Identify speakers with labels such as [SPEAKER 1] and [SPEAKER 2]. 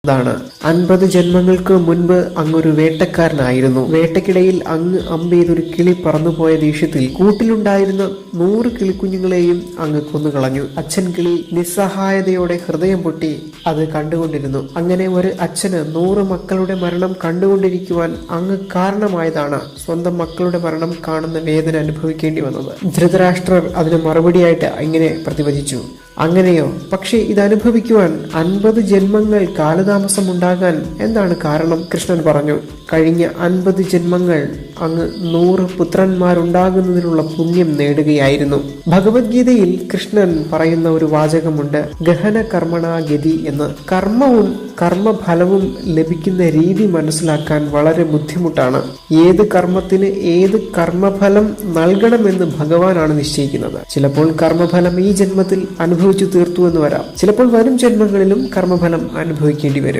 [SPEAKER 1] താണ്. 50 ജന്മങ്ങൾക്ക് മുൻപ് അങ്ങൊരു വേട്ടക്കാരനായിരുന്നു. വേട്ടക്കിടയിൽ അങ്ങ് അമ്പെയ്തൊരു കിളി പറന്നുപോയ ദേഷ്യത്തിൽ കൂട്ടിലുണ്ടായിരുന്ന 100 കിളിക്കുഞ്ഞുങ്ങളെയും അങ്ങ് കൊന്നുകളഞ്ഞു. അച്ഛൻ കിളി നിസ്സഹായതയോടെ ഹൃദയം പൊട്ടി അത് കണ്ടുകൊണ്ടിരുന്നു. അങ്ങനെ ഒരു അച്ഛന് 100 മക്കളുടെ മരണം കണ്ടുകൊണ്ടിരിക്കുവാൻ അങ്ങ് കാരണമായതാണ് സ്വന്തം മക്കളുടെ മരണം കാണുന്ന വേദന അനുഭവിക്കേണ്ടി വന്നത്. ധൃതരാഷ്ട്രർ അതിന് മറുപടിയായിട്ട് ഇങ്ങനെ പ്രതിവചിച്ചു: അങ്ങനെയോ? പക്ഷേ ഇതനുഭവിക്കുവാൻ 50 ജന്മങ്ങൾ കാലതാമസം ഉണ്ടാകാൻ എന്താണ് കാരണം? കൃഷ്ണൻ പറഞ്ഞു: കഴിഞ്ഞ 50 ജന്മങ്ങൾ അങ്ങ് 100 പുത്രന്മാരുണ്ടാകുന്നതിനുള്ള പുണ്യം നേടുകയായിരുന്നു. ഭഗവത്ഗീതയിൽ കൃഷ്ണൻ പറയുന്ന ഒരു വാചകമുണ്ട്: ഗഹന കർമ്മണ ഗതി എന്ന്. കർമ്മവും കർമ്മഫലവും ലഭിക്കുന്ന രീതി മനസ്സിലാക്കാൻ വളരെ ബുദ്ധിമുട്ടാണ്. ഏത് കർമ്മത്തിന് ഏത് കർമ്മഫലം നൽകണമെന്ന് ഭഗവാനാണ് നിശ്ചയിക്കുന്നത്. ചിലപ്പോൾ കർമ്മഫലം ഈ ജന്മത്തിൽ അനുഭവിച്ചു തീർത്തു എന്ന് വരാം. ചിലപ്പോൾ വരും ജന്മങ്ങളിലും കർമ്മഫലം അനുഭവിക്കേണ്ടി വരും.